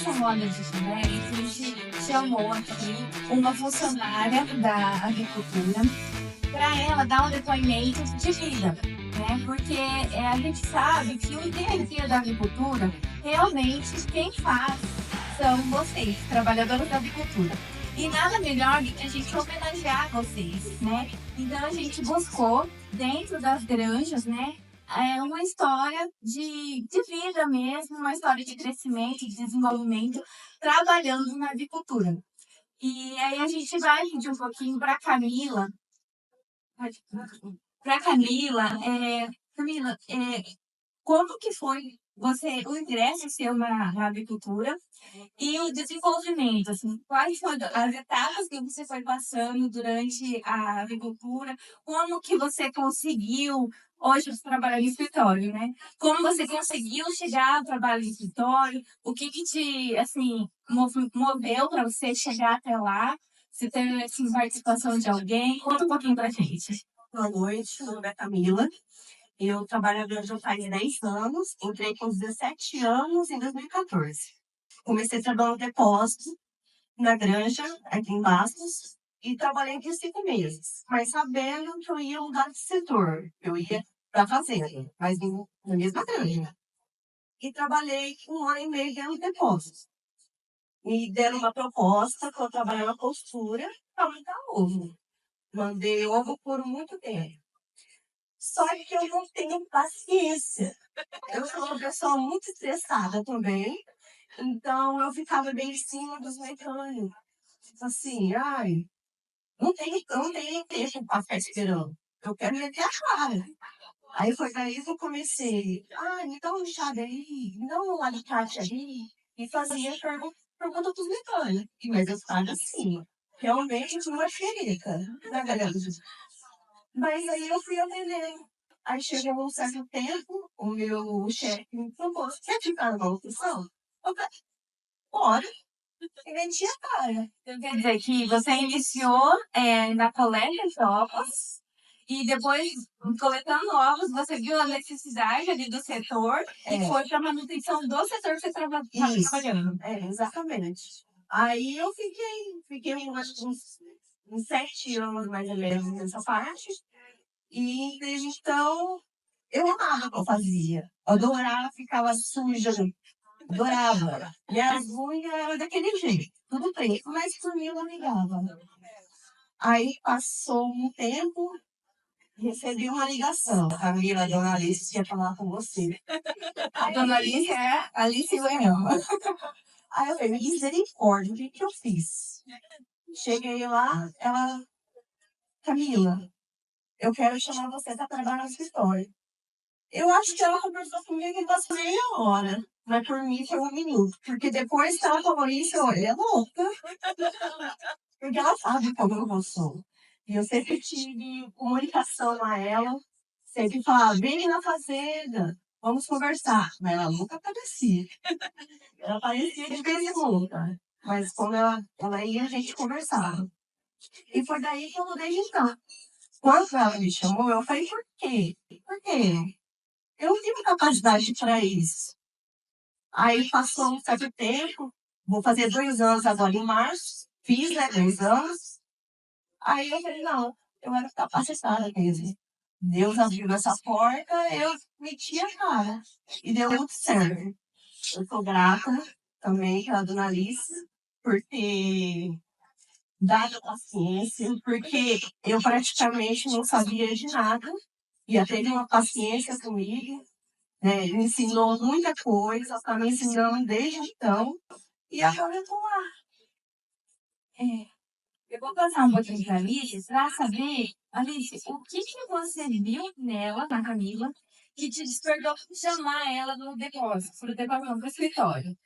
nossa roda de conversa, a gente chamou aqui uma funcionária da agricultura para ela dar um depoimento de vida, né? Porque a gente sabe que o dia a dia da agricultura, realmente, quem faz são vocês, trabalhadores da agricultura. E nada melhor do que a gente homenagear vocês, né? Então a gente buscou, dentro das granjas, né? Uma história de vida mesmo, uma história de crescimento, de desenvolvimento, trabalhando na agricultura. E aí a gente vai pedir um pouquinho para Camila. Para Camila, Camila, como que foi o ingresso seu na agricultura e o desenvolvimento, assim, quais foram as etapas que você foi passando durante a agricultura, como que você conseguiu, hoje você trabalha em escritório, né? Como você conseguiu chegar ao trabalho em escritório, o que que te, assim, moveu para você chegar até lá, se teve, assim, participação de alguém, conta um pouquinho pra gente. Boa noite, meu nome é Camila. Eu trabalho na Granja faz 10 anos, entrei com 17 anos em 2014. Comecei trabalhando no depósito, na granja, aqui em Bastos, e trabalhei aqui 5 meses, mas sabendo que eu ia mudar de setor, eu ia para a fazenda, mas na mesma granja. E trabalhei 1 ano e meio dentro do depósito. Me deram uma proposta para eu trabalhar na postura para aumentar ovo. Mandei ovo por muito tempo. Só que eu não tenho paciência. Eu sou uma pessoa muito estressada também. Então, eu ficava bem em cima dos mecânicos. Tipo assim, ai, não tenho tempo para ficar esperando. Eu quero meter a cara. Aí foi daí que eu comecei. Ah, me dá um chave aí, me dá um alicate aí. E fazia pergunta pros mecânicos. Mas eu ficava assim, realmente uma xereca na garagem. Mas aí eu fui aprendendo. Aí chegou um certo tempo, o meu chefe me propôs, quer ficar numa opção? Eu falei, bora. E meti a cara. Então, quer dizer que você iniciou na coleta de ovos e depois, coletando ovos, você viu a necessidade ali do setor e foi para a manutenção do setor que você estava trabalhando. Exatamente. Aí eu fiquei acho que uns 7 anos mais ou menos nessa parte. E desde então, eu amava o que eu fazia. Adorava, ficava suja, adorava. Minhas unhas eram daquele jeito, tudo preto, mas por mim eu não ligava. Aí passou um tempo, recebi uma ligação. Camila, a dona Alice quer falar com você. A dona Alice é Alice Leão. Aí eu falei, misericórdia, o que que eu fiz? Cheguei lá, ela, Camila, eu quero chamar você para trabalhar no escritório. Eu acho que ela conversou comigo em quase meia hora. Mas por mim foi 1 minuto. Porque depois que ela falou isso, eu olhei, é louca. Porque ela sabe como eu sou. E eu sempre tive comunicação a ela. Sempre falava, vem na fazenda, vamos conversar. Mas ela nunca aparecia. Ela aparecia de vez em quando. Mas quando ela ia, a gente conversava. E foi daí que eu mudei de então. Quando ela me chamou, eu falei, por quê? Por quê? Eu não tive capacidade para isso. Aí passou um certo tempo, vou fazer 2 anos agora em março, fiz, né, 2 anos. Aí eu falei, não, eu era capacitada mesmo. Deus abriu essa porta, eu meti a cara. E deu muito certo. Eu sou grata também à dona Alice por ter dado paciência, porque eu praticamente não sabia de nada. E ela teve uma paciência comigo, né? Ele me ensinou muita coisa, está me ensinando desde então. E agora eu estou lá. É, eu vou passar um pouquinho para a Alice para saber, Alice, o que que você viu nela, na Camila, que te despertou chamar ela no depósito, para o depósito, para o escritório?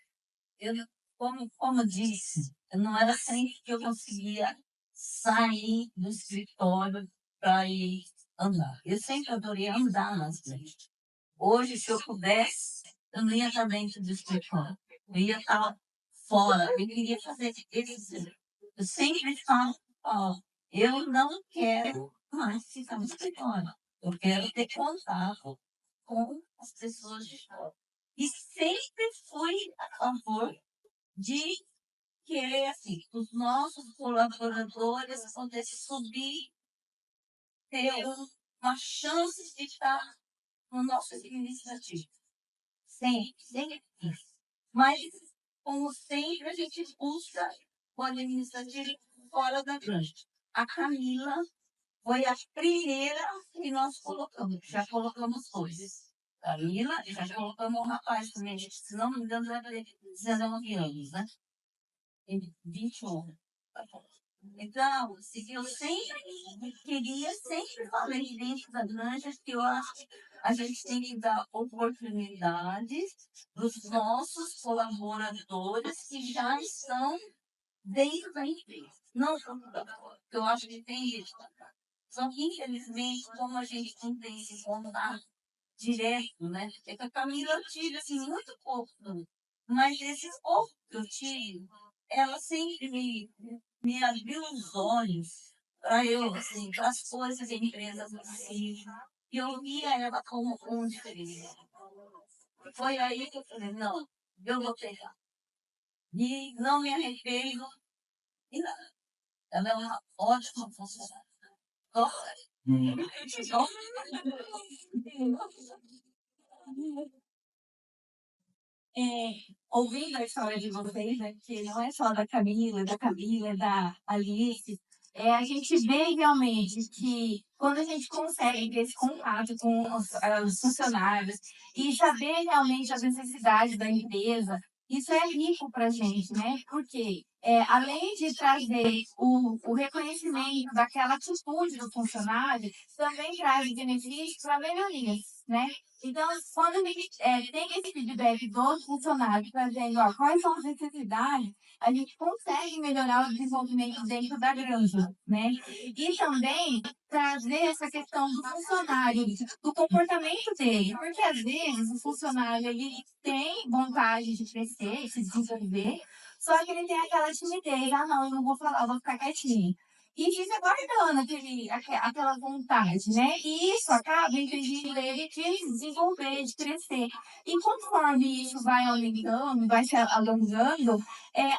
Eu, como disse, não era sempre que eu conseguia sair do escritório para ir andar. Eu sempre adorei andar nas frente. Hoje, se eu pudesse, eu não ia estar dentro do escritório. Eu ia estar fora. Eu queria fazer exercício. Eu sempre falo, ó, eu não quero mais ficar no escritório. Eu quero ter contato com as pessoas de fora. E sempre fui a favor de querer, assim, os nossos colaboradores pudessem subir, ter uma chance de estar no nosso administrativo. Sempre isso. Mas, como sempre, a gente busca o administrativo fora da granja. A Camila foi a primeira que nós colocamos. Já colocamos dois. Camila, e já colocamos um rapaz também, se não me engano, era de 19 anos, né? Tem 21. Então, assim, eu sempre queria, sempre falei dentro da granja que eu acho que a gente tem que dar oportunidades para os nossos colaboradores que já estão dentro da empresa. Não só da fora. Eu acho que tem gente. Só que, infelizmente, como a gente não tem esse contato direto, né? É que a Camila eu tive, assim, muito pouco. Mas esse pouco que eu tive, ela sempre me abriu os olhos para eu, assim, para as coisas da empresa assim. E eu via ela como um diferente. Foi aí que eu falei, não, eu vou pegar. E não me arrependo. E nada. Ela é uma ótima funcionária. É, ouvindo a história de vocês, né, que não é só da Camila, da Alice, a gente vê realmente que quando a gente consegue ter esse contato com os funcionários e saber realmente as necessidades da empresa, isso é rico para a gente, né? Porque além de trazer o reconhecimento daquela atitude do funcionário, também traz benefícios para melhorias, né? Então, quando a gente tem esse feedback dos funcionários, trazendo quais são as necessidades, a gente consegue melhorar o desenvolvimento dentro da granja, né? E também trazer essa questão do funcionário, do comportamento dele, porque às vezes o funcionário ele tem vontade de crescer, se desenvolver, só que ele tem aquela timidez, não, eu não vou falar, eu vou ficar quietinho. E fica guardando aquela vontade, né? E isso acaba impedindo ele de desenvolver, de crescer. E conforme isso vai aumentando, vai se alongando,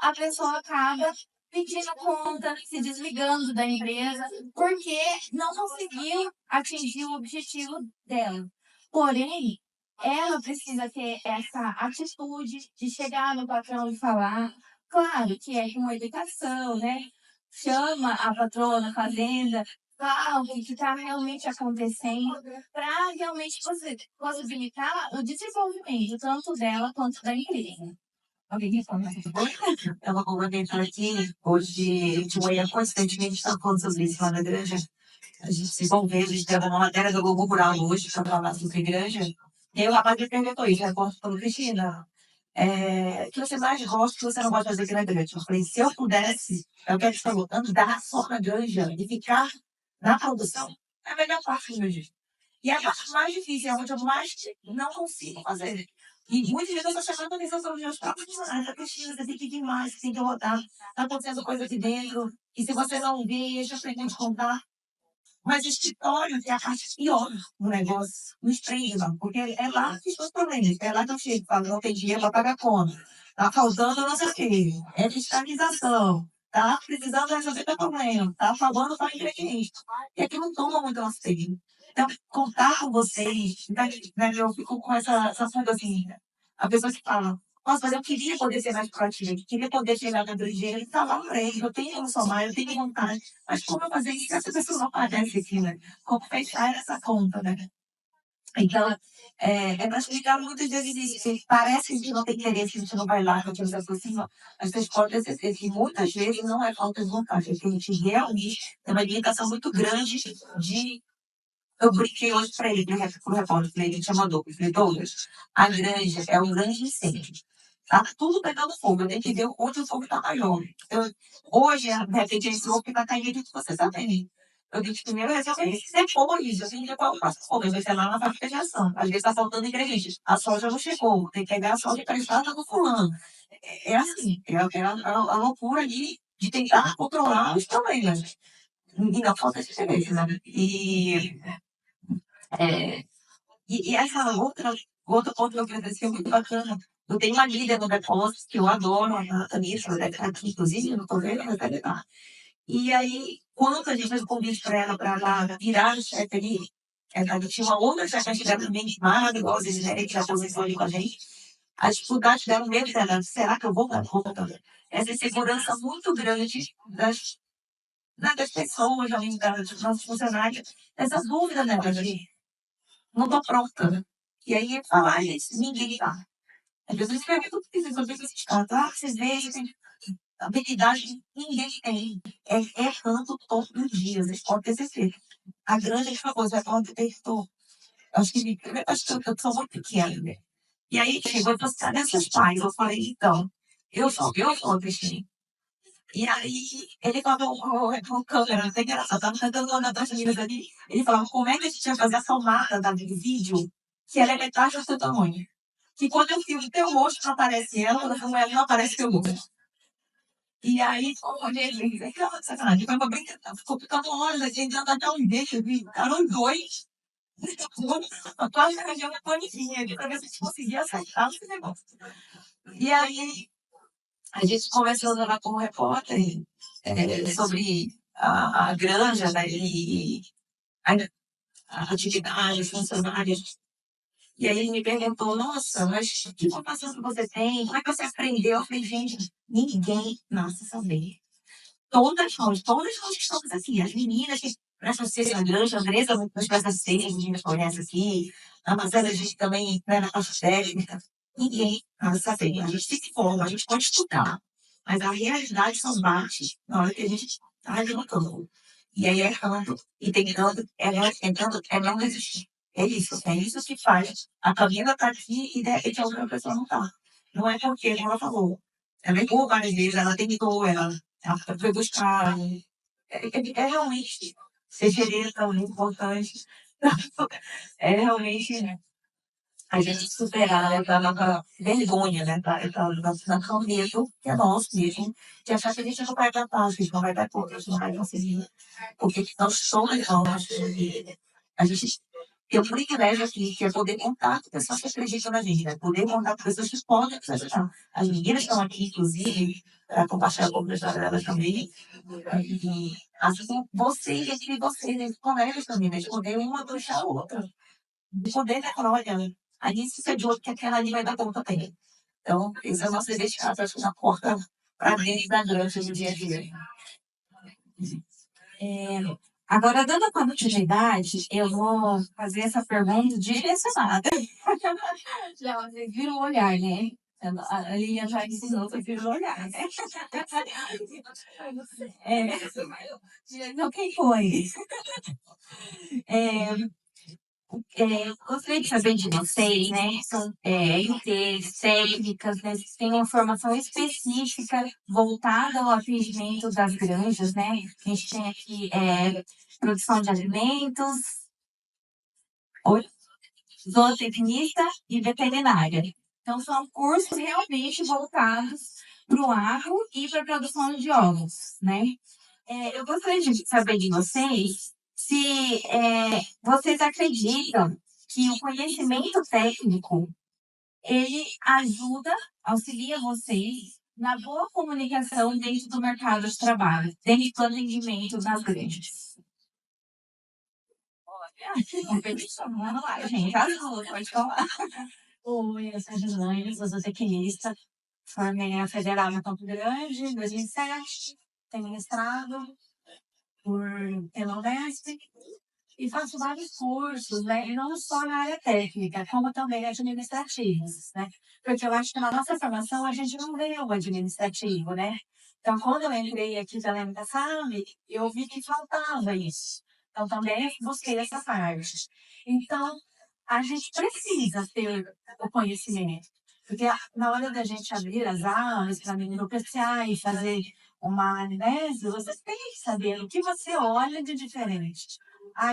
a pessoa acaba pedindo conta, se desligando da empresa, porque não conseguiu atingir o objetivo dela. Porém, ela precisa ter essa atitude de chegar no patrão e falar, claro que é com educação, né? Chama a patroa na fazenda, fala o que está realmente acontecendo, para realmente possibilitar o desenvolvimento tanto dela quanto da empresa. Alguém quer falar mais? Ela comentou aqui, hoje de manhã, constantemente, está falando sobre isso lá na granja. A gente se envolveu, a gente teve uma matéria do Globo Rural hoje, para falar sobre igreja. E aí o rapaz me perguntou isso, eu falei, Cristina, o que você mais gosta, o que você não gosta de fazer aqui na granja? Eu falei, se eu pudesse, é o que a gente falou, andar só na granja e ficar na produção, é a melhor parte do meu dia. E a parte mais difícil, é onde eu mais não consigo fazer. E muitas vezes eu estou chamando a atenção sobre os meus próprios funcionários. Cristina, você tem que vir mais, você tem que rodar. Está acontecendo coisa aqui dentro. E se você não vê, eu tenho que contar. Mas o escritório é a parte pior do negócio, no emprego, porque é lá que estão os problemas. É lá que eu chego e falo, não tem dinheiro para pagar conta. Está faltando não sei o quê. É fiscalização. Está precisando resolver teu problema. Está falando para ingrediente. E aqui não toma muito nosso tempo. Então, contar com vocês, né, eu fico com essa coisa assim, a pessoa que fala, nossa, mas eu queria poder ser mais proativa, eu queria poder chegar na dinheiro e falar para ele, eu tenho como somar, eu tenho vontade, mas como eu fazer isso se essa pessoa não aparece aqui, né? Como fechar essa conta, né? Então, para explicar muitas vezes isso, que parece que a gente não tem interesse, que a gente não vai lá, que a gente não se aproxima, mas vocês podem ter certeza que muitas vezes não é falta de vontade, é que a gente realmente tem uma limitação muito grande de. Eu brinquei hoje para ele, pro repórter, para ele, te mandou, falei, Douglas, a granja é um grande incêndio. Tá tudo pegando fogo, eu tenho que ver onde o fogo está maior. Então, hoje, de repente, esse fogo que está caindo, você sabe. Eu disse, primeiro resolver isso. Depois, eu tenho que qual o próximo fogo. Vai ser lá na fábrica de ação. Às vezes está faltando ingredientes. A soja não chegou. Tem que pegar a soja emprestada do fulano. É assim. A loucura de tentar controlar os problemas. E não falta esse interesse, né? É, e essa outra ponto que eu queria dizer que é muito bacana, Eu tenho uma líder no back-office que eu adoro, a Tamires, ela deve estar aqui, inclusive, eu não tô vendo, mas deve estar. E aí, quando a gente fez o convite para ela virar chefe ali, ela tinha uma outra chefe que era também maravilhosa, que já aposentou ali com a gente. A dificuldade dela mesmo era, será que eu vou voltar? Essa insegurança muito grande das pessoas, ali, dos nossos funcionários, essa dúvida dela de não tô pronta. E aí, falar, gente, ninguém tá. As pessoas perguntam o que esses caras, vocês veem, tem habilidade que ninguém tem. É errando todos os dias, vocês podem ter certeza. A grande coisa é quando eu acho que eu sou muito pequena, né? E aí chegou e falou assim, cadê seus pais? Eu falei, então, eu sou a Cristina. E aí ele falou, com câmera, até engraçado, tava cantando uma das meninas ali. Ele falava, como é que a gente ia fazer a tomada do vídeo, que ela é metade do seu tamanho? Que quando eu filmo teu rosto não aparece ela, quando eu filmo ela não aparece teu rosto. E aí, olha, ele, aquela sacanagem, foi uma brincadeira, ficou ficando horas, a gente anda até um deixa, ficaram dois, quase arranjando uma paniquinha ali, pra ver se a gente conseguia acertar esse negócio. E aí, a gente conversando lá com o repórter sobre a granja, né, e a atividade, os funcionários. E aí ele me perguntou, nossa, mas que formação que você tem? Como é que você aprendeu? Eu falei, gente, ninguém nasce saber. Todas nós que estamos aqui, as meninas que prestam assistência na granja, a Andressa nos presta assistência, as meninas conhecem aqui, a Marcela, a gente também, né, na parte técnica, ninguém nasce saber. A gente se forma, a gente pode estudar, mas a realidade só bate na hora que a gente está ali no campo. E aí errando, e tentando, não desistir. É isso que faz a Camila estar aqui e de repente a outra pessoa não está. Não é porque, como ela falou, ela errou várias vezes, ela tentou, ela foi buscar. É realmente ser gerente tão importante. É realmente a gente superar essa nossa vergonha, né? Essa medo que é nosso mesmo, de achar que a gente não vai dar paz, que a gente não vai dar conta, que a gente não vai conseguir. Porque nós somos nós. A gente tem um privilégio aqui, que é poder contar com pessoas que acreditam na gente, né? Poder contar com pessoas que podem nos ajudar. As meninas estão aqui, inclusive, para compartilhar um pouco da história delas também. E assim como vocês, entre vocês, entre colegas também, né? De poder uma puxar a outra. De poder falar, olha, a gente fica de olho que aquela ali vai dar conta também. Então, esse é o nosso dever de casa, acho que na porta para dentro da granja no dia a dia. Agora, dando continuidade, eu vou fazer essa pergunta direcionada. Já, vocês viram o olhar, né? A Lilian já ensinou, vocês viram o olhar, né? Não, quem foi? Gostaria de saber de vocês, né? São RTs, técnicas, né? Vocês têm uma formação específica voltada ao atendimento das granjas, né? A gente tem aqui produção de alimentos, zootecnista e veterinária. Então, são cursos realmente voltados para o agro e para a produção de ovos, né? Eu gostaria de saber de vocês se vocês acreditam que o conhecimento técnico, ele auxilia vocês na boa comunicação dentro do mercado de trabalho, dentro do atendimento das granjas. Vamos lá, gente. Azul, pode falar. Oi, eu sou a Gislaine, sou zootecnista. Formei a Federal em Campo Grande, em 2007. Tenho mestrado pela Unesp. E faço vários cursos, né? E não só na área técnica, como também administrativos, né? Porque eu acho que na nossa formação a gente não vê o administrativo, né? Então, quando eu entrei aqui pela MKSAB, eu vi que faltava isso. Então, também busquei essa parte. Então, a gente precisa ter o conhecimento. Porque na hora da gente abrir as aulas para micropeciar e fazer uma análise, você tem que saber o que você olha de diferente.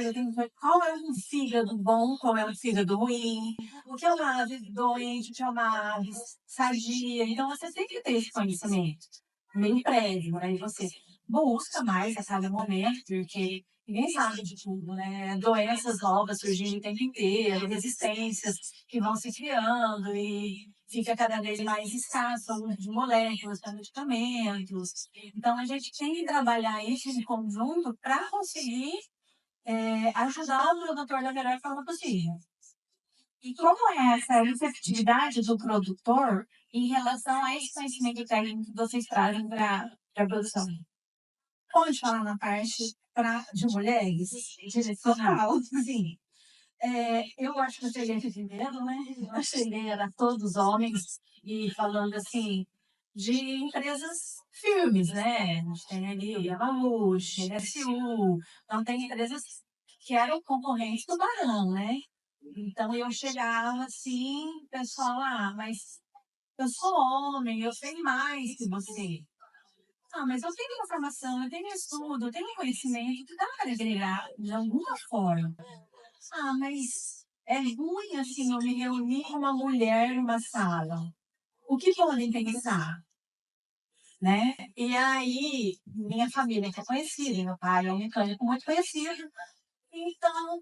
Eu tenho que ver qual é um fígado bom, qual é um fígado ruim, o que é uma ave doente, o que é uma ave sadia. Então, você tem que ter esse conhecimento bem prévio, né? E você busca mais a cada momento, porque ninguém sabe de tudo, né? Doenças novas surgindo o tempo inteiro, resistências que vão se criando e fica cada vez mais escasso o uso de moléculas para medicamentos. Então, a gente tem que trabalhar isso em conjunto para conseguir ajudar o produtor da melhor forma possível. E como é essa receptividade do produtor em relação a esse conhecimento técnico que vocês trazem para a produção? Pode falar na parte de mulheres? Direcional. Sim. Eu acho que eu cheguei aqui primeiro, né? Eu cheguei, era todos homens, e falando assim, de empresas firmes, né? A gente tem ali o Yamaguchi, SU, então tem empresas que eram concorrentes do Barão, né? Então eu chegava assim, pessoal, mas eu sou homem, eu sei mais que você. Ah, mas eu tenho uma formação, eu tenho estudo, eu tenho conhecimento que dá para agregar de alguma forma. Ah, mas é ruim assim eu me reunir com uma mulher numa sala. O que podem pensar, né? E aí, minha família que é conhecida, meu pai é um mecânico muito conhecido. Então,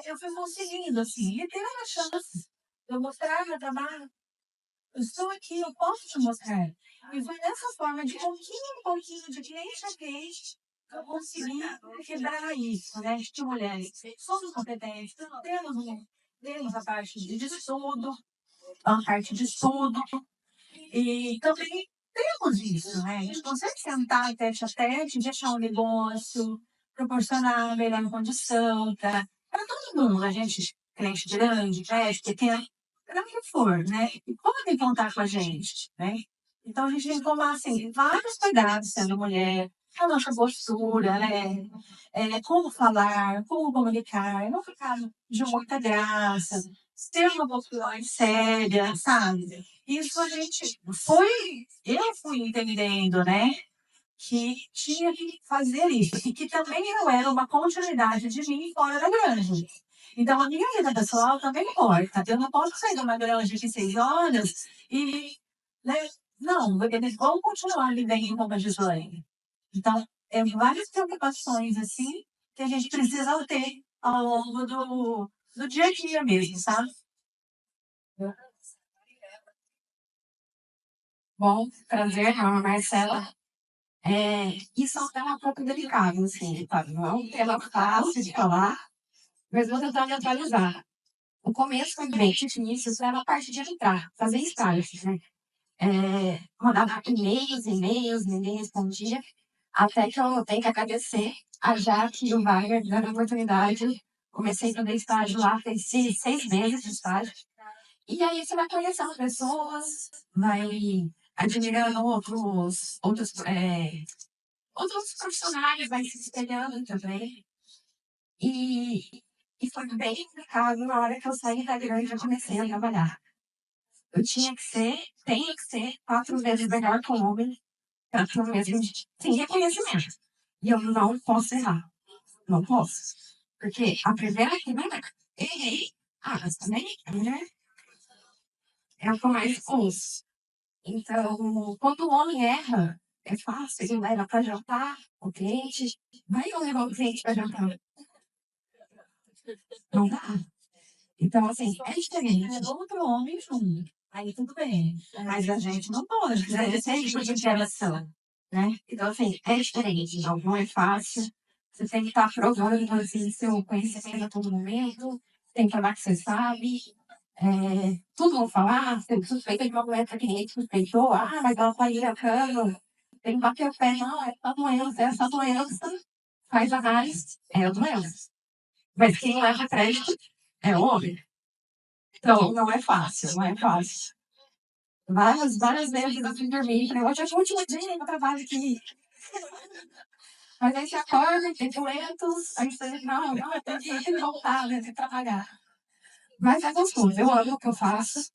eu fui conseguindo, assim, e ter uma chance de eu mostrar meu trabalho. Eu estou aqui, eu posso te mostrar. E foi dessa forma, de pouquinho em pouquinho, de cliente a cliente, que eu consegui quebrar isso, né? De mulheres. Somos competentes, temos a parte de estudo, a parte de estudo, e também temos isso, né? A gente consegue sentar tete a tete, deixar um negócio, proporcionar a melhor condição para todo mundo, a gente, cliente grande, médio, pequeno, para que for, né? E podem contar com a gente, né? Então a gente tem que tomar, assim, vários cuidados sendo mulher, a nossa postura, né? Como falar, como comunicar, não ficar de muita graça, ter uma postura séria, sabe? Isso a gente eu fui entendendo, né? Que tinha que fazer isso, e que também não era uma continuidade de mim fora da granja. Então, a minha vida pessoal também importa. Eu não posso sair de uma granja de 6 horas e, né? Não, eles vão continuar vivendo como a Gislaine. Então, várias preocupações, assim, que a gente precisa ter ao longo do dia a dia mesmo, sabe? Bom, prazer, meu nome é Marcela. Isso é um tema um pouco delicado, assim, sabe? Não é um tema fácil de falar, mas vou tentar me atualizar. O começo foi bem difícil, isso era a parte de entrar, fazer estágios, né? Mandava e-mails, ninguém respondia, até que eu tenho que agradecer a Jaque e o Wagner dando a oportunidade. Comecei a fazer estágio lá, fiz 6 meses de estágio. E aí você vai conhecendo pessoas, vai admirando outros profissionais, vai se espelhando também. E, e foi bem complicado na hora que eu saí da grande e comecei a trabalhar. Eu tenho que ser 4 vezes melhor que o homem para ter o mesmo sem reconhecimento. E eu não posso errar. Não posso. Porque a primeira, errei. Ah, mas também a mulher é o que eu mais ouço. Então, quando o homem erra, é fácil, ele leva para jantar o cliente. Vai eu levar o cliente para jantar. Não dá. Então, assim, é diferente. É outro homem junto. Aí tudo bem. Mas a gente não pode, né? Esse é tipo de interação. Né? Então, assim, é diferente. Não é fácil. Você tem que estar provando assim, seu conhecimento a todo momento. Tem que falar que você sabe. Tudo vão falar. Você suspeita de uma mulher que ninguém suspeitou. Ah, mas ela tá inventando. Tem que bater o pé. Não, é só doença. Essa doença faz análise. É a doença. Mas quem leva crédito é o homem. Então, não é fácil. Não é fácil. Várias vezes eu fui dormir. Falei, hoje é o último dia no trabalho aqui. Mas aí você acorda, tem doentos, aí você diz, não, eu tenho que voltar, né, tem que trabalhar. Mas é gostoso, eu amo o que eu faço.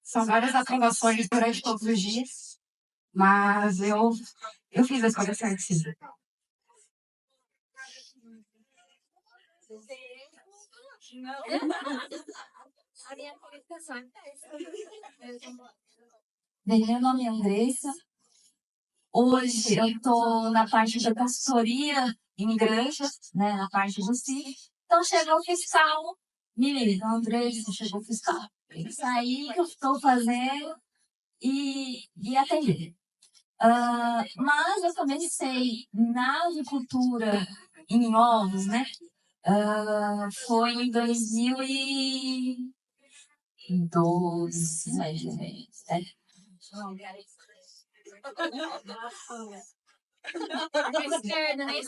São várias aprovações durante todos os dias. Mas eu fiz a escolha certíssima. Bem, meu nome é Andressa. Hoje eu estou na parte da consultoria em granjas, né, na parte do sítio. Então chegou o fiscal, me liga, Andressa, chegou o fiscal. Isso aí que eu estou fazendo e atender. Mas eu comecei na avicultura em ovos, né? Foi em 2012, mais ou menos, né? Na esquerda, né?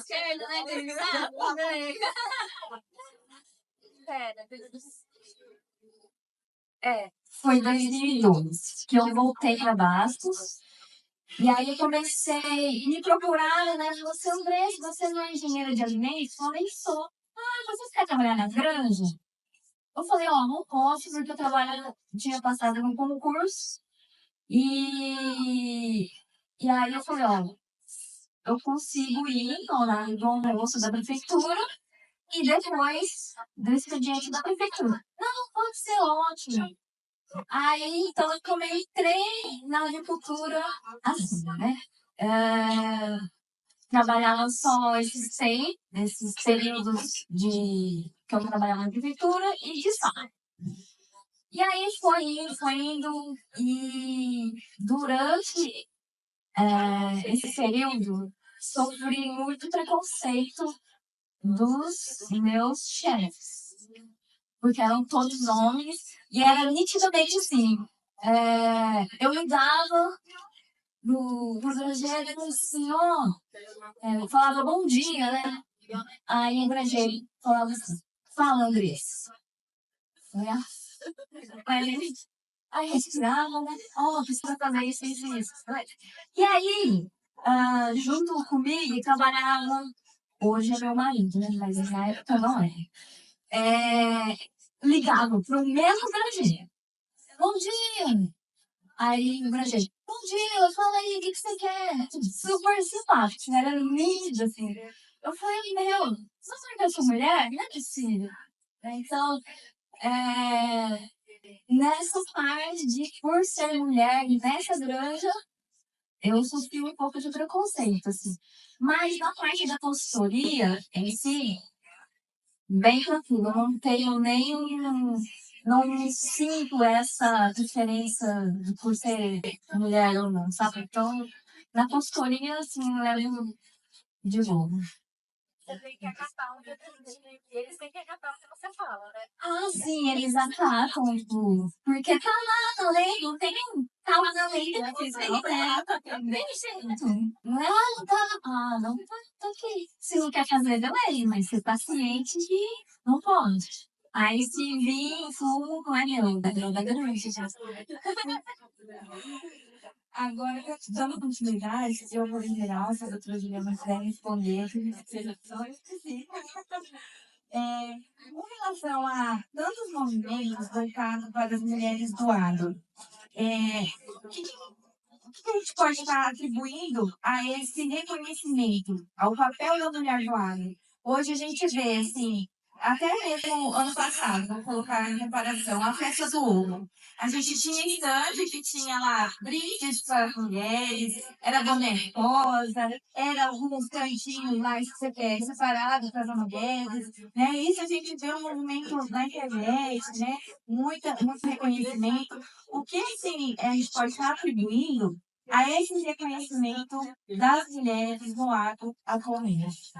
Foi em 2012 que eu voltei para Bastos. E aí eu comecei, me procuraram, né? Você, Andressa, você não é engenheira de alimentos? Eu falei, sou. Ah, você quer trabalhar na granja? Eu falei, ó, não posso, porque tinha passado num concurso. E aí eu falei, ó, eu consigo ir no horário do almoço da prefeitura e depois do expediente da prefeitura. Não, pode ser ótimo. Aí, então, eu entrei na agricultura assim, né? Trabalhava só esses períodos que eu trabalhava na prefeitura e de sábado. E aí foi indo, e durante esse período sofri muito preconceito dos meus chefes, porque eram todos homens, e era nitidamente assim. Eu ligava pro granjeiro assim, ó, eu falava bom dia, né? Aí o granjeiro falava assim, fala, Andressa. Aí respirava, né? Ó, precisa fazer isso. E aí, junto comigo, trabalhava, hoje é meu marido, né? Mas na época não é. Ligava pro mesmo granjeiro. Bom dia! Aí o granjeiro, bom dia, fala aí, o que você quer? Super simpático, né? Era lindo, assim. Eu falei, meu, você sabe que eu sou mulher? Não é possível. Então, nessa parte de, por ser mulher e nessa granja, eu sofri um pouco de preconceito, assim. Mas na parte da consultoria em si, bem tranquilo, eu não tenho não me sinto essa diferença de por ser mulher ou não, sabe? Então, na consultoria, assim, eu levo de boa. Você tem que acatar o que eles têm que acatar o que você fala, né? Ah, sim, eles acatam tudo. Porque tá lá na lei, não tem. Tá lá na lei, né? Tem jeito. Não, tá. Ah, não tá aqui. Se não quer fazer, beleza, mas ser paciente que não pode. Aí se vir fumo, não é meu, é da grande. Agora, dando continuidade, eu vou liberar se a doutora Juliana quiser responder, seja só específica. Com relação a tantos movimentos voltados para as mulheres do agro, o que a gente pode estar atribuindo a esse reconhecimento, ao papel da mulher do agro? Hoje a gente vê, assim, até mesmo ano passado, vou colocar em comparação, a festa do ovo. A gente tinha estande que tinha lá brindes para as mulheres, era boné rosa, era alguns cantinhos lá separados para as mulheres, né? Isso a gente vê um movimento na internet, né? Muito reconhecimento. O que, assim, a gente pode estar atribuindo a esse reconhecimento das mulheres no agro atualmente?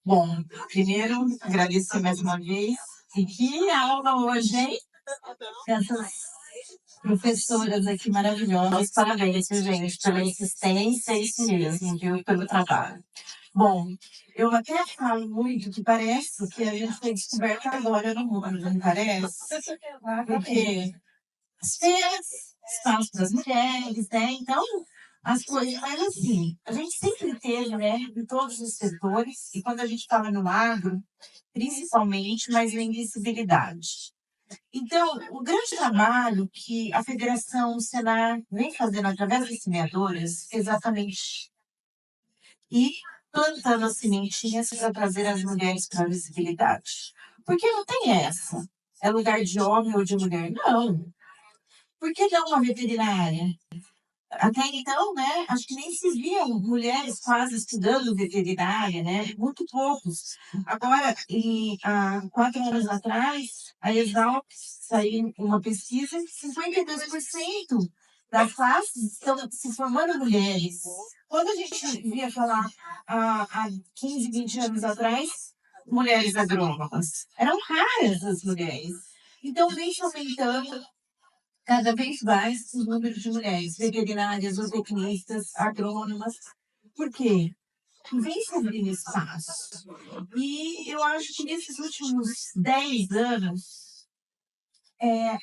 Bom, primeiro, agradecer mais uma vez. E que aula hoje, hein? Essas professoras aqui maravilhosas. Parabéns, gente, pela insistência e isso mesmo, viu? Pelo trabalho. Bom, eu até falo muito que parece que a gente foi descoberta agora no mundo, não parece? Porque as feiras, espaço das mulheres, né? Então, as coisas, mas assim, a gente sempre teve, né, em todos os setores, e quando a gente fala no agro, principalmente, mas na invisibilidade. Então, o grande trabalho que a Federação Senar vem fazendo através das semeadoras, exatamente, e plantando as sementinhas para trazer as mulheres para a visibilidade. Porque não tem essa. É lugar de homem ou de mulher? Não. Por que não uma veterinária? Até então, né, acho que nem se viam mulheres quase estudando veterinária, né? Muito poucos. Agora, há 4 anos atrás, a Exalc saiu uma pesquisa, 52% das classes estão se formando mulheres. Quando a gente via falar há 15, 20 anos atrás, mulheres agrônomas, eram raras as mulheres. Então, vem se aumentando cada vez mais o número de mulheres veterinárias, zootecnistas, agrônomas. Por quê? Vem se abrindo espaço. E eu acho que nesses últimos 10 anos,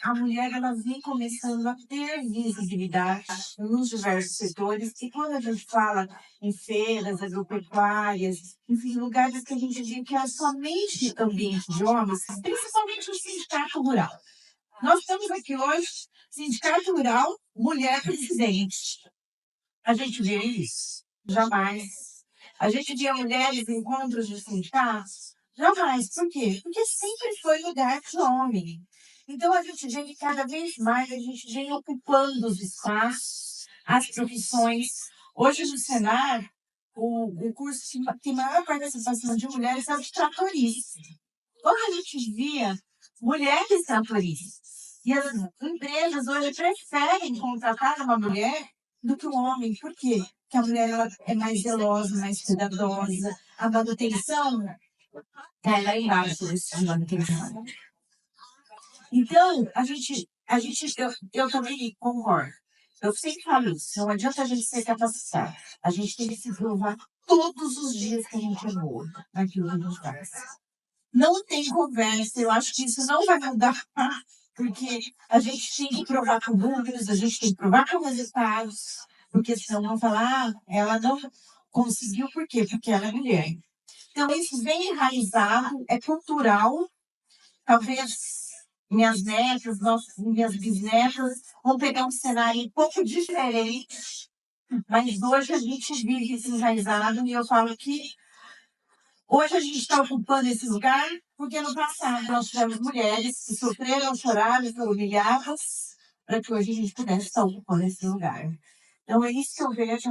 a mulher ela vem começando a ter visibilidade nos diversos setores. E quando a gente fala em feiras agropecuárias, enfim, lugares que a gente vê que é somente ambiente de homens, principalmente o sindicato rural. Nós estamos aqui hoje, Sindicato Rural, mulher presidente. A gente vê isso? Jamais. A gente vê mulheres em encontros de sindicatos? Jamais. Por quê? Porque sempre foi lugar de homem. Então, a gente vê que cada vez mais a gente vem ocupando os espaços, as profissões. Hoje, no Senar, o curso que tem maior participação de mulheres é o de tratorista. Quando a gente via mulheres tratoristas, e as empresas hoje preferem contratar uma mulher do que um homem. Por quê? Porque a mulher ela é mais zelosa, mais cuidadosa. A manutenção é lá embaixo desse manutenção. Então, eu também concordo. Eu sempre falo isso, não adianta a gente ser capacitado. A gente tem que se provar todos os dias que a gente é boa naquilo que a gente faz. Não tem conversa, eu acho que isso não vai mudar, porque a gente tem que provar com números, a gente tem que provar com resultados, porque senão vão falar, ela não conseguiu, por quê? Porque ela é mulher. Então, isso vem enraizado, é cultural, talvez minhas netas, minhas bisnetas vão pegar um cenário um pouco diferente, mas hoje a gente vive isso enraizado e eu falo que hoje a gente está ocupando esse lugar porque no passado nós tivemos mulheres que sofreram, choraram, foram humilhadas, para que hoje a gente pudesse estar ocupando esse lugar. Então é isso que eu vejo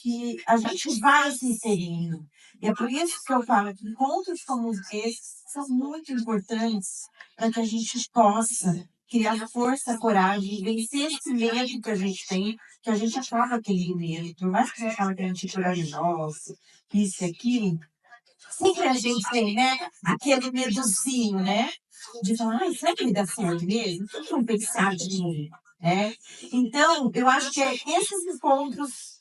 que a gente vai se inserindo. E é por isso que eu falo que encontros como esses são muito importantes para que a gente possa criar força, coragem, vencer esse medo que a gente tem, que a gente acaba aquele medo. Por mais que a gente fale que a gente é corajosa, isso e aquilo, sempre a gente tem, né, aquele medozinho, né? De falar, ai, será que me dá certo mesmo? O que vão pensar de mim? Né? Então, eu acho que é esses encontros,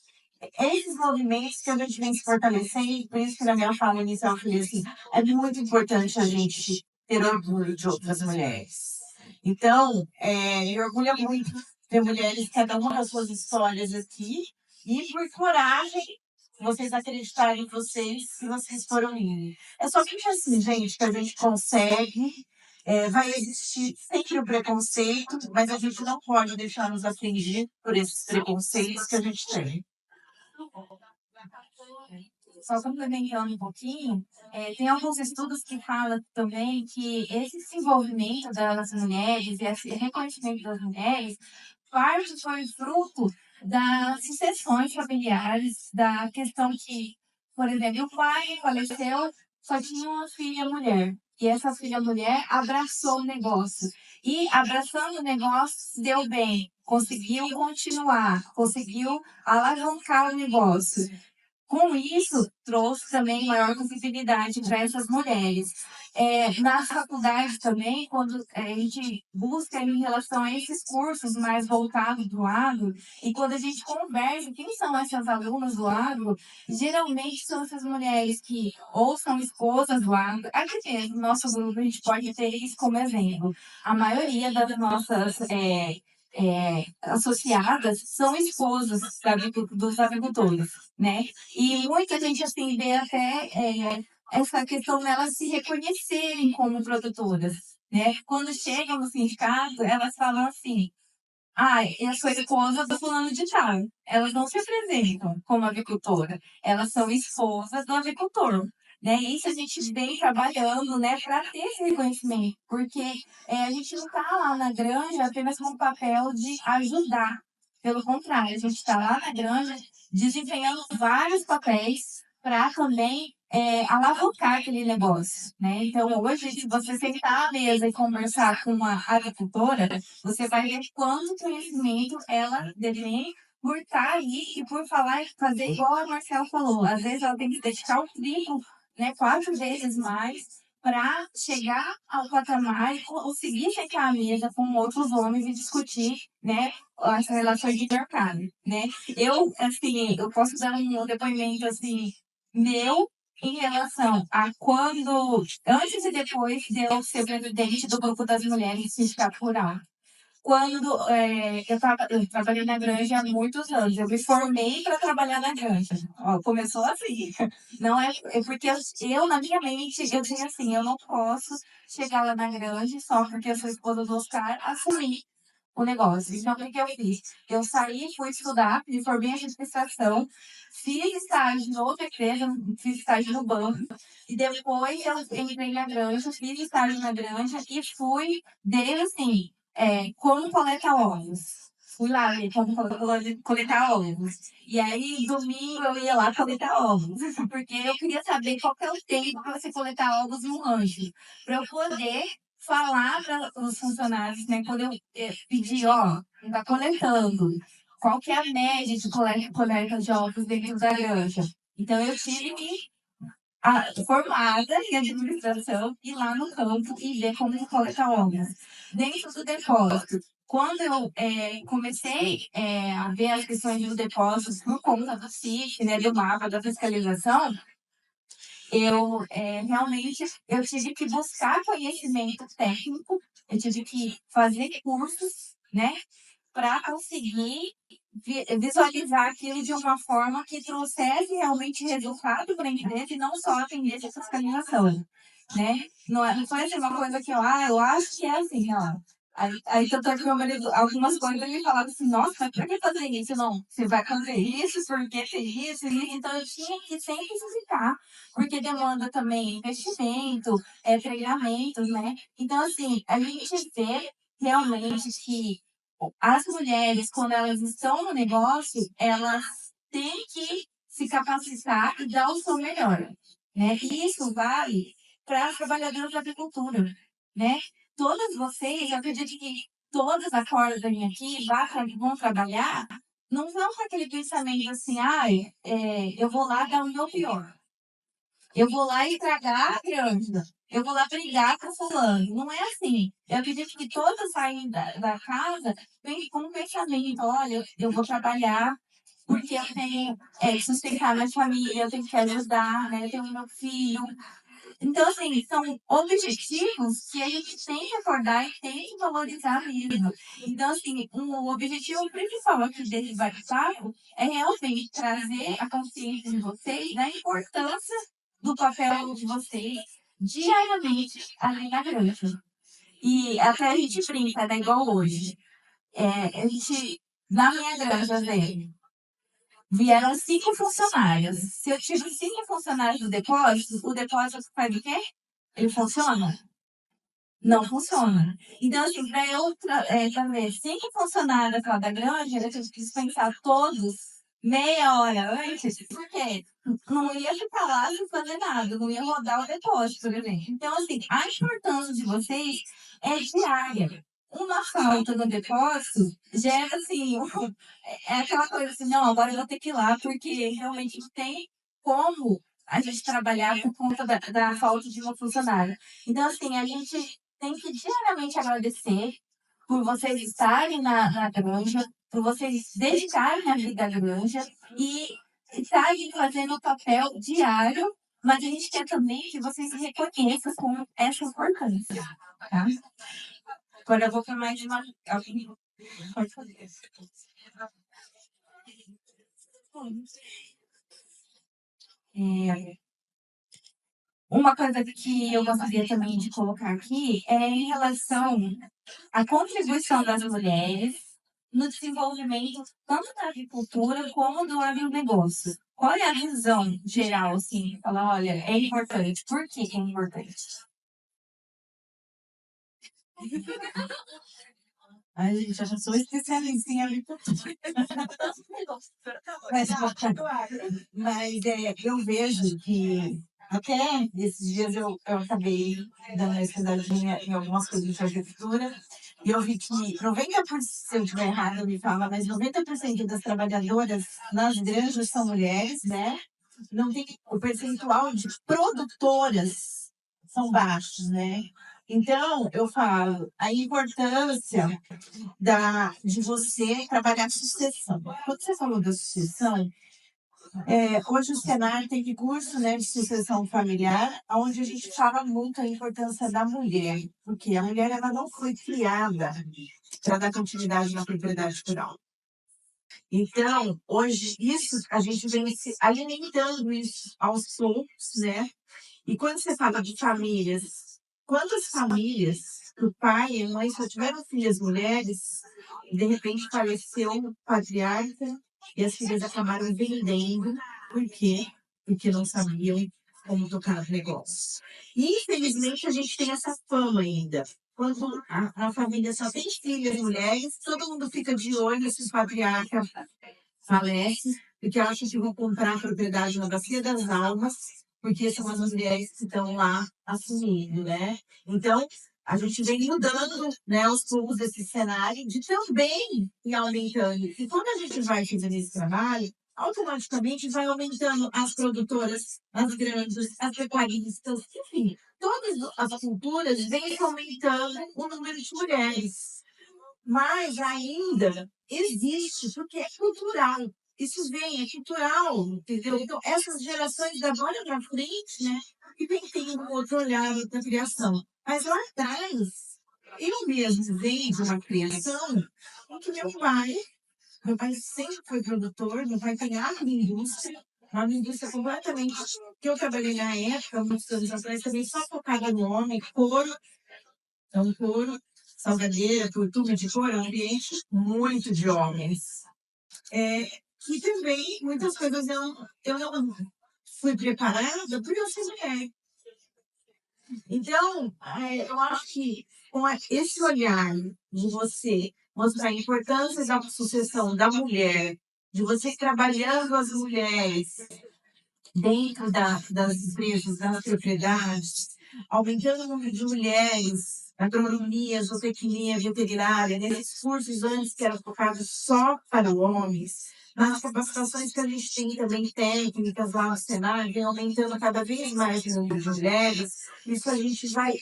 esses movimentos que a gente vem se fortalecendo, por isso que na minha fala inicial eu falei assim, é muito importante a gente ter orgulho de outras mulheres. Então, me orgulha muito ter mulheres, cada uma das suas histórias aqui, e por coragem vocês acreditarem em vocês que vocês foram lindos. É só que assim, gente, que a gente consegue. Vai existir sempre o preconceito, mas a gente não pode deixar nos atingir por esses preconceitos que a gente tem. Só complementando um pouquinho, tem alguns estudos que falam também que esse desenvolvimento das mulheres e esse reconhecimento das mulheres parte foi fruto das sucessões familiares, da questão que, por exemplo, o pai faleceu, só tinha uma filha mulher. E essa filha mulher abraçou o negócio. E abraçando o negócio, se deu bem, conseguiu continuar, conseguiu alavancar o negócio. Com isso, trouxe também maior visibilidade para essas mulheres. Na faculdade também, quando a gente busca em relação a esses cursos mais voltados do agro, e quando a gente conversa, quem são essas alunas do agro, geralmente são essas mulheres que ou são esposas do agro, aqui mesmo, no nosso grupo, a gente pode ter isso como exemplo. A maioria das nossas associadas são esposas dos agricultores, né? E muita gente assim vê até essa questão delas se reconhecerem como produtoras, né? Quando chegam no sindicato, elas falam assim: ah, eu sou esposa do fulano de tal. Elas não se apresentam como agricultora, elas são esposas do agricultor. Né? E isso a gente vem trabalhando, né, para ter esse reconhecimento, porque a gente não está lá na granja apenas com o papel de ajudar, Pelo contrário, a gente está lá na granja desempenhando vários papéis para também alavancar aquele negócio, né? Então, hoje, se você sentar à mesa e conversar com uma agricultora, você vai ver quanto conhecimento ela detém por estar aí e por falar e fazer igual a Marcela falou. Às vezes ela tem que dedicar o triplo, né, 4 vezes mais para chegar ao patamar e conseguir sentar à mesa com outros homens e discutir, né, as relações de mercado, né? Eu, assim, eu posso dar um depoimento, assim, meu em relação a quando, antes e depois de eu ser presidente do Grupo das Mulheres Sindicato Rural. Quando eu trabalhei na granja há muitos anos, eu me formei para trabalhar na granja. Ó, começou assim. Não é porque na minha mente, eu tinha assim, eu não posso chegar lá na granja só porque eu sou esposa do Oscar, assumir o negócio. Então, o que que eu fiz? Eu saí, fui estudar, me formei em administração, fiz estágio em outra empresa, fiz estágio no banco, e depois eu entrei na granja, fiz estágio na granja e fui, desde assim, como coletar ovos. Fui lá ver como coletar ovos. E aí, domingo, eu ia lá coletar ovos. Porque eu queria saber qual que é o tempo para você coletar ovos no rancho. Para eu poder falar para os funcionários, né? Quando eu pedir, ó, tá coletando. Qual que é a média de coleta de ovos dentro da granja? Então, eu tive formada em administração, ir lá no campo e ver como coleta ovos. Dentro do depósito, quando eu comecei a ver as questões dos depósitos por conta do CIF, né, do mapa da fiscalização, eu realmente eu tive que buscar conhecimento técnico, eu tive que fazer cursos, né, para conseguir visualizar aquilo de uma forma que trouxesse realmente resultado para a empresa e não só atendesse a fiscalização, né? Não foi assim uma coisa que eu acho que é assim, ó. Aí tanto é que meu marido, algumas coisas ele falava assim, nossa, mas pra que fazer isso? Não, você vai fazer isso, porque tem isso, e isso. Então eu tinha que sempre explicar, porque demanda também investimento, treinamentos, né? Então, assim, a gente vê realmente que as mulheres, quando elas estão no negócio, elas têm que se capacitar e dar o seu melhor, né? E isso vale para as trabalhadoras da agricultura, né? Todas vocês, eu acredito que todas acordam aqui, vão trabalhar, não vão com aquele pensamento assim, eu vou lá dar o meu pior. Eu vou lá estragar a granja. Eu vou lá brigar com fulano. Não é assim. Eu acredito que todos saem da casa com um pensamento, olha, eu vou trabalhar porque eu tenho que sustentar minha família, eu tenho que ajudar, né? Eu tenho meu filho. Então, assim, são objetivos que a gente tem que acordar e tem que valorizar mesmo. Então, assim, o objetivo principal aqui desse bate-papo é realmente trazer a consciência de vocês da importância do papel de vocês diariamente ali na granja. E até a gente brinca, né? Igual hoje. Na minha granja, velho, vieram 5 funcionários. Se eu tiro 5 funcionários do depósito, o depósito faz o quê? Ele funciona? Não funciona. Então, assim, para eu trazer 5 funcionários lá da granja, eu tive que dispensar todos meia hora antes, porque não ia ficar lá sem fazer nada, não ia rodar o depósito, por exemplo. Então, assim, a importância de vocês é diária. Uma falta no depósito gera, assim, é aquela coisa assim, não, agora eu vou ter que ir lá, porque realmente não tem como a gente trabalhar por conta da falta de uma funcionária. Então, assim, a gente tem que diariamente agradecer por vocês estarem na granja, por vocês dedicarem a vida à granja e estarem fazendo o papel diário, mas a gente quer também que vocês se reconheçam com essa importância, tá? Agora eu vou para mais uma... Alguém pode fazer. É, uma coisa que eu gostaria também de colocar aqui é em relação à contribuição das mulheres no desenvolvimento tanto da agricultura como do agronegócio. Qual é a visão geral, assim? Falar, olha, é importante. Por que é importante? Ai, gente, eu já sou especialista em agricultura. Mas, eu vejo que até esses dias eu acabei dando uma estudadinha em algumas coisas de agricultura e eu vi que 90%, se eu estiver errada, me fala, mas 90% das trabalhadoras nas granjas são mulheres, né? Não tem o percentual de produtoras são baixos, né? Então, eu falo a importância de você trabalhar sucessão. Quando você falou da sucessão, hoje o Senar tem curso, né, de sucessão familiar, onde a gente fala muito a importância da mulher, porque a mulher ela não foi criada para dar continuidade na propriedade rural. Então, hoje, isso a gente vem se alimentando isso aos poucos, né? E quando você fala de famílias, quantas famílias que o pai e a mãe só tiveram filhas mulheres, e de repente faleceu o patriarca e as filhas acabaram vendendo. Por quê? Porque não sabiam como tocar o negócio. E, infelizmente, a gente tem essa fama ainda. Quando a família só tem filhas mulheres, todo mundo fica de olho se o patriarca falece, porque acha que vão comprar a propriedade na Bacia das Almas, porque são as mulheres que estão lá assumindo, né? Então, a gente vem mudando, né, aos poucos desse cenário de também ir aumentando. E quando a gente vai fazendo esse trabalho, automaticamente vai aumentando as produtoras, as grandes, as pecuaristas, enfim, todas as culturas vêm aumentando o número de mulheres. Mas ainda existe, porque é cultural. Isso vem, é cultural, entendeu? Então, essas gerações da agora para frente, né, que vem tendo um outro olhar da criação. Mas lá atrás, eu mesmo venho de uma criação em que meu pai sempre foi produtor, meu pai tem uma indústria completamente que eu trabalhei na época, muitos anos atrás, também só focada no homem, couro, então couro, salgadeira, tudo de couro, é um ambiente muito de homens. E também, muitas coisas eu não fui preparada por eu ser mulher. Então, eu acho que com esse olhar de você mostrar a importância da sucessão da mulher, de você trabalhando as mulheres dentro das empresas, das propriedades, aumentando o número de mulheres, agronomia, zootecnia, veterinária, nesses cursos antes que eram focados só para homens, nas capacitações que a gente tem também técnicas lá no Senar, vem aumentando cada vez mais o número de mulheres, isso a gente vai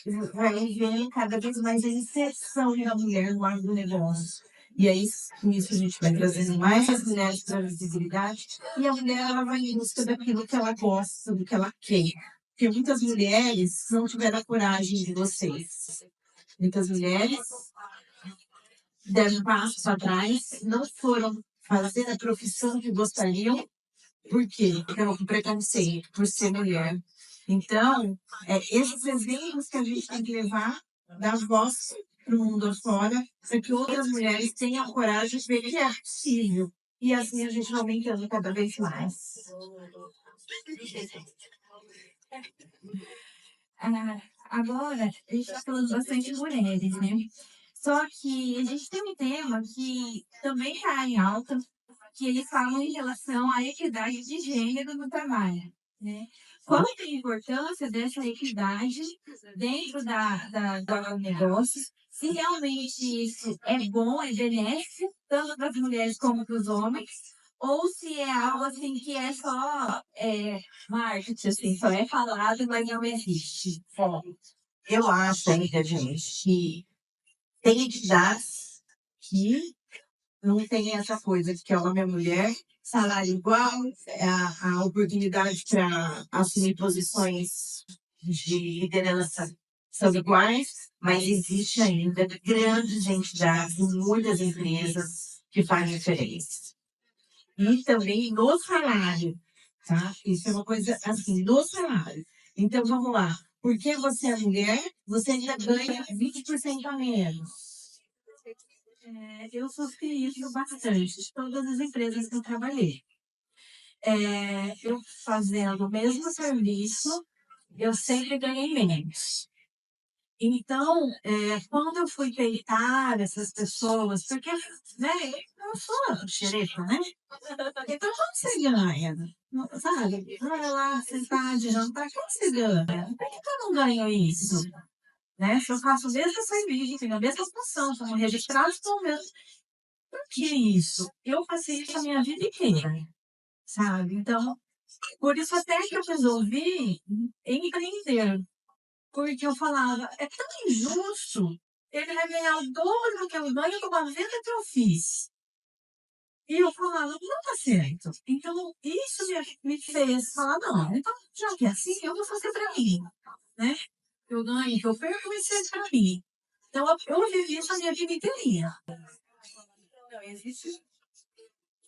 vendo cada vez mais a inserção da mulher no agronegócio. E aí, com isso, a gente vai trazendo mais as mulheres para a visibilidade, e a mulher ela vai em busca daquilo que ela gosta, do que ela quer. Porque muitas mulheres não tiveram a coragem de vocês. Muitas mulheres deram passos atrás, não foram fazer a profissão que gostariam. Por quê? Porque era um preconceito por ser mulher. Então, esses exemplos que a gente tem que levar, dar voz para o mundo afora, para que outras mulheres tenham coragem de ver que é possível. E assim a gente vai aumentando cada vez mais. Agora, a gente está falando bastante de mulheres, né? Só que a gente tem um tema que também está em alta, que eles falam em relação à equidade de gênero no trabalho, né? Qual é a importância dessa equidade dentro do negócio? Se realmente isso é bom, é benéfico, tanto para as mulheres como para os homens, ou se é algo assim que é só marketing, assim, só é falado, mas não existe. Bom, eu acho ainda, gente, que tem entidades que não tem essa coisa de que é homem e mulher, salário igual, a oportunidade para assumir posições de liderança são iguais, mas existe ainda grandes entidades, muitas empresas que fazem diferença. E também no salário, tá? Isso é uma coisa assim, no salário. Então vamos lá. Porque você é mulher, você ainda ganha 20% a menos. Eu sofri isso bastante, de todas as empresas que eu trabalhei. Eu fazendo o mesmo serviço, eu sempre ganhei menos. Então, quando eu fui peitar essas pessoas, porque, né, eu sou xerefa, né? Então, quando você ganha, sabe? Vai lá, sentar de jantar, quando você ganha? Por que eu não ganho isso? Né? Se eu faço o mesmo serviço, tenho a mesma função, somos registrados pelo mesmo. Por que isso? Eu passei isso a minha vida inteira, sabe? Então, por isso até que eu resolvi empreender. Porque eu falava, é tão injusto. Ele vai ganhar o dobro do que eu ganho de uma venda que eu fiz. E eu falava, não tá certo. Então, isso me fez falar, não, então, já que é assim, eu vou fazer pra mim, né? Eu ganho, que eu perco, vai ser pra mim. Então, eu vivi isso a minha vida inteirinha. Não,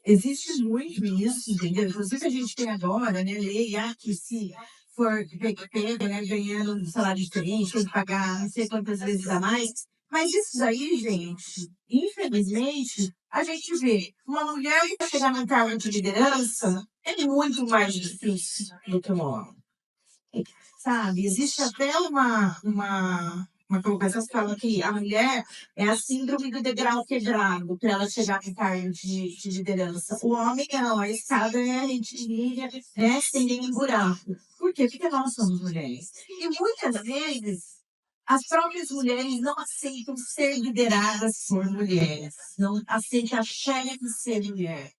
existe muito isso, entendeu? Inclusive, a gente tem agora, né, lei que se for pega, né, ganhando um salário diferente, tem que pagar não sei quantas vezes a mais. Mas isso daí, gente, infelizmente, a gente vê uma mulher que para chegar num cargo de liderança é muito mais difícil do que um homem. Sabe? Existe até uma colocação que fala que a mulher é a síndrome do degrau quebrado para ela chegar no cargo de liderança. O homem não, a escada é retilínea, né, sem nenhum buraco. Por quê? Porque nós somos mulheres. E muitas vezes as próprias mulheres não aceitam ser lideradas por mulheres, não aceitam a chefe de ser mulher.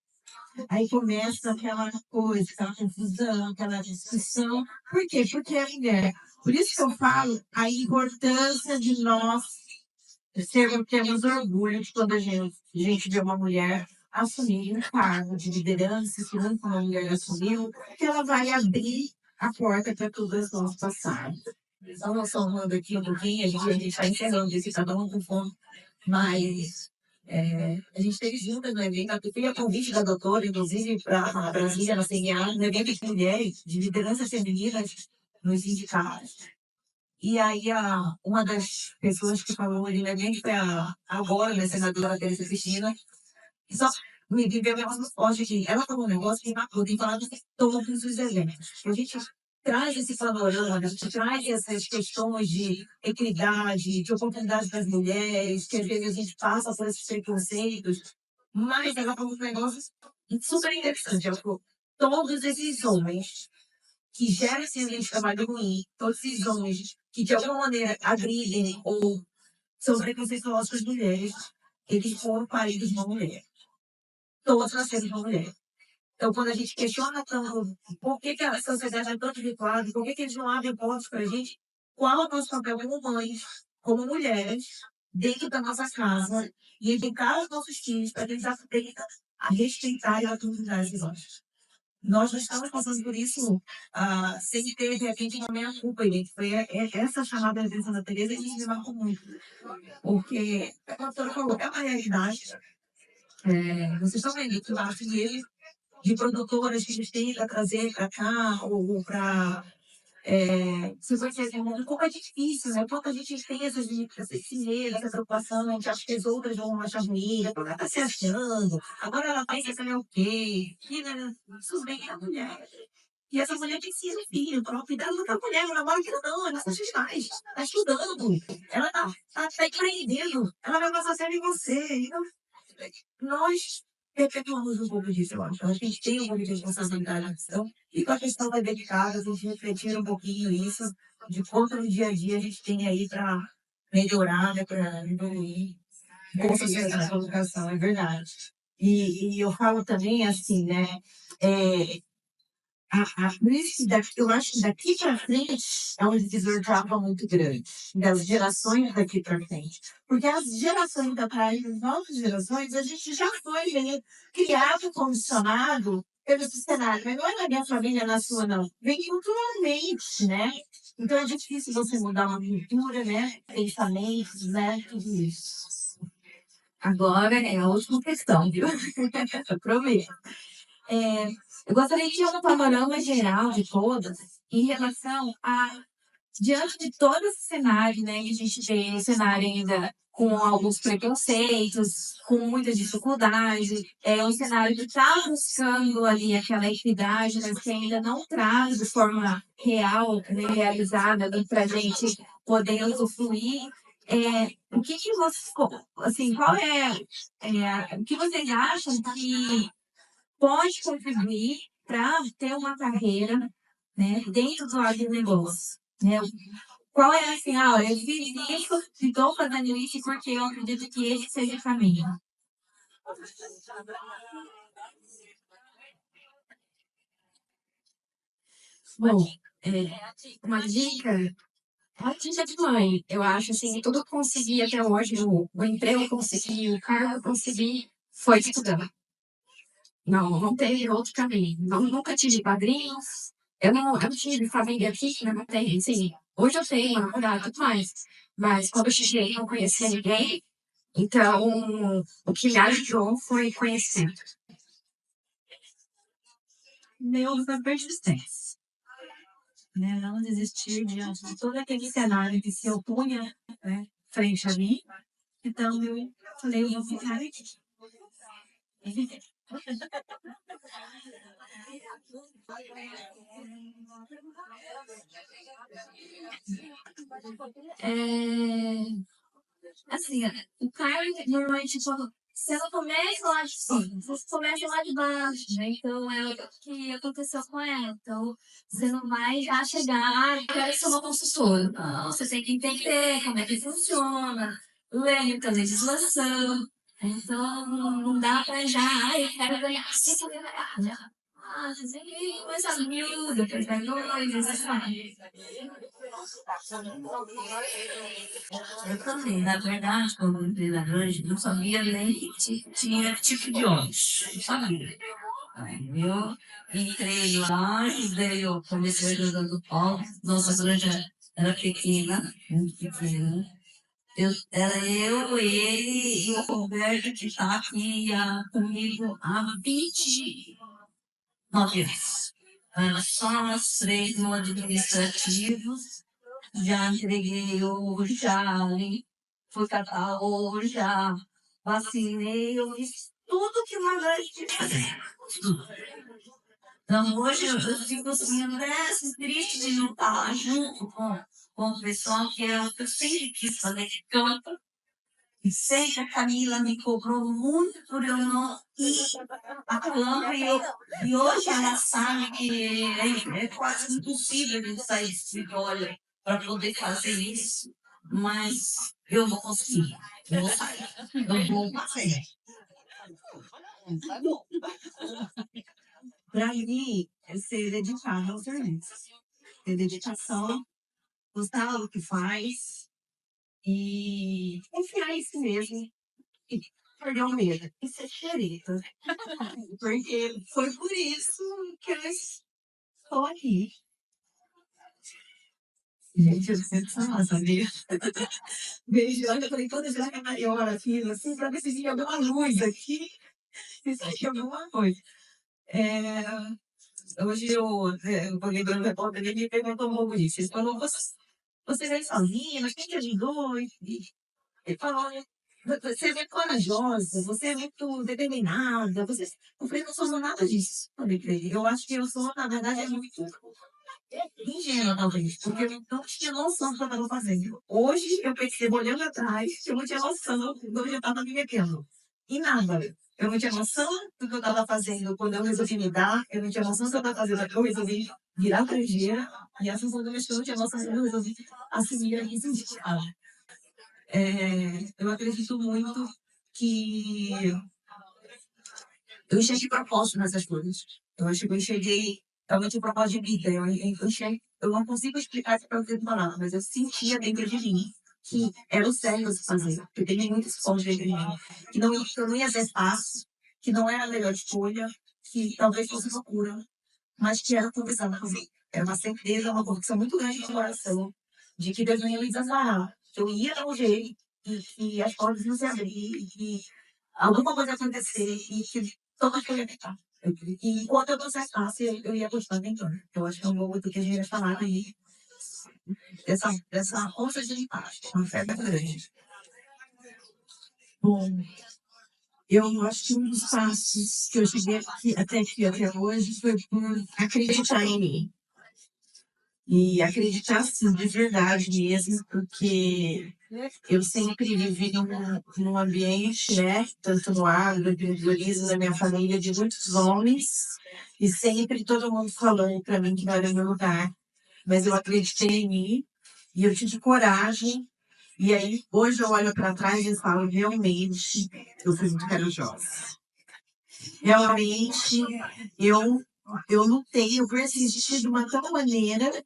Aí começa aquela coisa, aquela confusão, aquela discussão. Por quê? Porque é mulher. Por isso que eu falo a importância de nós termos orgulho de quando a gente vê uma mulher assumir um cargo de liderança, que nunca uma mulher assumiu, que ela vai abrir a porta para todas nós passarmos. Então, nós falando aqui um pouquinho, a gente está encerrando esse cada um com fome, mas a gente teve juntas no evento, eu fui a convite da doutora, inclusive, para Brasília, na CNA, no evento de mulheres, de lideranças femininas nos sindicatos. E aí, uma das pessoas que falou ali no evento foi agora, né, senadora Teresa Cristina, e só me deu um negócio muito forte aqui. Ela falou um negócio que marcou, tem falado de todos os eventos. A gente traz esse panorama, a gente traz essas questões de equidade, de oportunidade das mulheres, que às vezes a gente passa por esses preconceitos, mas ela falou um negócio super interessante. Ela falou, todos esses homens que geram esse ambiente de trabalho ruim, todos esses homens que de alguma maneira agridem ou são preconceituosos com as mulheres, eles foram paridos de uma mulher. Todos nasceram de uma mulher. Então, quando a gente questiona tanto por que a sociedade é tão desvirtuada, por que eles não abrem portas para a gente, qual é o nosso papel como mães, como mulheres, dentro da nossa casa, e educar os nossos filhos para que eles aprendam a respeitar e a autoridade dos outros. Nós não estamos passando por isso sem ter, de repente, uma meia-culpa. Foi essa chamada de atenção da Tereza que me marcou muito. Porque, a doutora falou, é uma realidade. Vocês estão vendo que o artilheiro de produtoras que eles têm para trazer para cá, ou para. Se vocês verem como é difícil, né? Quanto a gente tem esse medo, essa preocupação, a gente acha que as outras vão achar ruim, ela está se achando, agora ela pensa que ela é o quê? E, né, isso bem é a mulher. E essa mulher precisa de filho, para cuidar da outra mulher, ela mora aqui não, ela está mais, está estudando, ela está empreendendo, ela vai passar a ser em você. Então, nós perpetuamos um pouco disso, eu acho. A gente tem um pouco de responsabilidade na questão. E com a questão da dedicada, a gente refletir um pouquinho isso, de quanto no dia a dia a gente tem aí para melhorar, né, para evoluir. Com certeza, na educação, é verdade. E eu falo também assim, né? É, por isso que eu acho que daqui para frente é um divisor de água muito grande, das gerações daqui para frente. Porque as gerações da trás, as novas gerações, a gente já foi criado, condicionado pelo esse cenário. Mas não é na minha família, na sua, não. Vem culturalmente, né? Então é difícil você mudar uma cultura, né? Pensamentos, né? Tudo isso. Agora é a última questão, viu? Eu prometo. Eu gostaria de ter um panorama geral de todas em relação a, diante de todo esse cenário, né, que a gente vê, um cenário ainda com alguns preconceitos, com muita dificuldade. É um cenário que está buscando ali aquela equidade, mas que ainda não traz de forma real, né, realizada para a gente poder usufruir. O que vocês, assim, qual o que vocês acham que pode contribuir para ter uma carreira, né, dentro do agronegócio, né? Qual é assim, eu fiz isso, estou fazendo isso porque eu acredito que esse seja o caminho. Bom, uma dica, a dica de mãe, eu acho assim, tudo que consegui até hoje, o emprego que consegui, o cargo que consegui, foi estudando. Não teve outro caminho. Nunca tive padrinhos. Eu não tive família aqui, né? Não tenho, sim. Hoje eu tenho uma namorada e tudo mais. Mas quando eu cheguei, não conhecia ninguém. Então, o que me ajudou foi conhecimento. Meu da persistência. Né? Não desistir diante de todo aquele cenário que se opunha, né, frente a mim. Então, eu falei, eu vou ficar aqui. Assim, o carro, normalmente, quando você não começa lá de cima, você começa lá de baixo, né? Então, é o que aconteceu com ela. Então, você não vai já chegar, eu quero ser uma consultora. Não, você tem que entender como é que funciona, ler muita legislação. Então, não dá pra já, eu quero ganhar 5 mil reais, né? Você tem que começar mil, depois vai dois, sabe? Eu também, na verdade, como empreendedora, eu não sabia nem que tinha tipo de ônibus. Não sabia. Aí eu entrei lá, ajudei, eu comecei ajudando o Paulo. Nossa granja era pequena, muito pequena. Era eu, ele e o Roberto, que está aqui comigo há 29 anos. Era só nós três no administrativo. Já entreguei o já fui catar o já vacinei, eu fiz tudo que uma grande tinha que fazer. Tudo. Então, hoje eu fico assim, triste de não estar lá junto com o pessoal, que é o que eu sempre quis fazer de campo. E sei que a Camila me cobrou muito por eu não ir a campo, e hoje ela sabe que é quase impossível de sair do escritório para poder fazer isso, mas eu vou conseguir, eu vou sair, eu vou fazer. Para mim, é ser dedicado ao serviço, ter dedicação, gostar do que faz e confiar em si mesmo e perder o medo e ser xereta. Porque foi por isso que eu estou aqui. Gente, eu sempre falo, sabia? Vejo, olha, eu falei, toda vez que a Mariola fiz assim, pra ver se tinha alguma luz aqui, se tinha alguma coisa. Hoje eu falei para o repórter, ele me perguntou um pouco disso. Ele falou, você veio sozinha, mas quem te ajudou? Ele falou, olha, você é muito corajosa, você é muito determinada, você... Eu falei, não sou nada disso. Eu falei pra ele, eu acho que eu sou, na verdade, é muito ingênua, talvez, porque eu não tinha noção do que eu estava fazendo. Hoje, eu percebo, olhando atrás, que eu não tinha noção do que eu estava me metendo. E nada. Eu não tinha noção do que eu estava fazendo quando eu resolvi me dar, eu não tinha noção do que eu estava fazendo quando eu resolvi virar estrangeira, e assim, quando eu não tinha noção do que eu resolvi assumir a isso de eu acredito muito que eu enxerguei propósito nessas coisas. Eu acho que eu enxerguei realmente o propósito de vida. Eu não consigo explicar isso para você falar, mas eu sentia dentro de mim que era o certo a se fazer. Eu tenho muitos pontos dentro de mim. Que eu não ia ter fácil, que não era a melhor escolha, que talvez fosse loucura, mas que era conversar comigo. Era uma certeza, uma convicção muito grande de coração, de que Deus não ia me desamparar. Que eu ia dar um jeito, e que as portas iam se abrir, e que alguma coisa ia acontecer, e que todas coisas ia ficar. E enquanto eu não acertasse, eu ia continuar tentando. Eu acho que é um pouco do que a gente vai falar aí, dessa força de empate, uma fé muito grande. Bom, eu acho que um dos passos que eu cheguei até hoje foi por acreditar em mim. E acreditar, assim, de verdade mesmo, porque eu sempre vivi num ambiente, né, tanto no agroempreendedorismo, na minha família, de muitos homens, e sempre todo mundo falando para mim que não era meu lugar. Mas eu acreditei em mim e eu tive coragem. E aí, hoje eu olho para trás e falo, realmente, eu fui muito corajosa. Realmente, eu, eu lutei, eu persisti de uma tal maneira,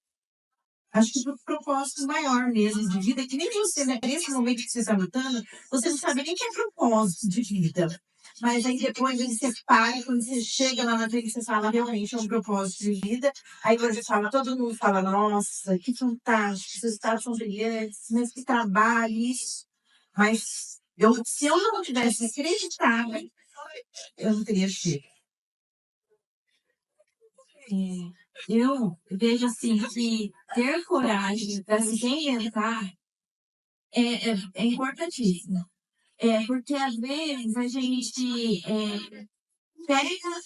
acho que por propósito maior mesmo de vida, que nem você, né? Nesse momento que você está lutando, você não sabe nem que é propósito de vida. Mas aí depois você para, quando você chega lá na frente, você fala, realmente é um propósito de vida. Aí você fala, todo mundo fala, nossa, que fantástico, seus estados são brilhantes, mas que trabalho, isso. Mas se eu não tivesse acreditado, eu não teria chego. Eu vejo assim que ter coragem para se reinventar é importantíssimo. Porque às vezes a gente pega,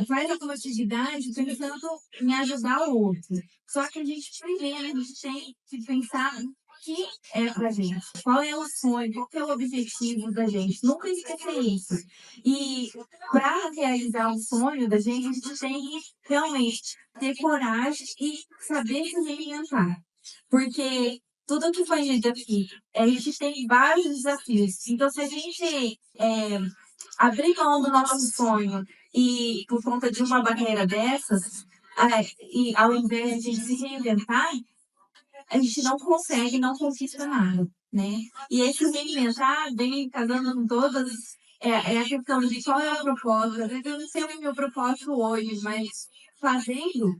faz alguma atividade pensando em ajudar o outro. Só que a gente primeiro a gente tem que pensar o que é pra gente, qual é o sonho, qual que é o objetivo da gente. Nunca esquecer isso. E para realizar o sonho da gente, a gente tem que realmente ter coragem e saber se reinventar. Porque tudo que foi dito aqui, a gente tem vários desafios. Então, se a gente abrir mão do nosso sonho e por conta de uma barreira dessas, e ao invés de se reinventar, a gente não consegue, não conquista nada, né? E esse reinventar vem casando com todas, é a questão de qual é o propósito. Às vezes eu não sei o meu propósito hoje, mas fazendo,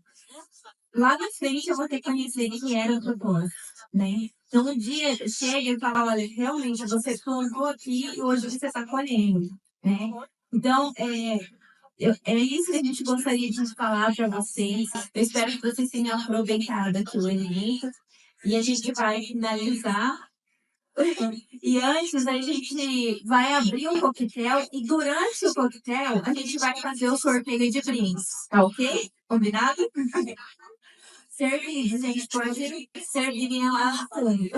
lá na frente eu vou ter que conhecer o que era o propósito, né? Então um dia chega e fala, olha, realmente você plantou aqui e hoje você está colhendo, né? Então, é isso que a gente gostaria de falar para vocês. Eu espero que vocês tenham aproveitado aqui o evento. E a gente vai finalizar. E antes a gente vai abrir um coquetel. E durante o coquetel, a gente vai fazer o sorteio de brindes. Tá ok? Combinado? Servido, gente. Pode servir lá no fundo.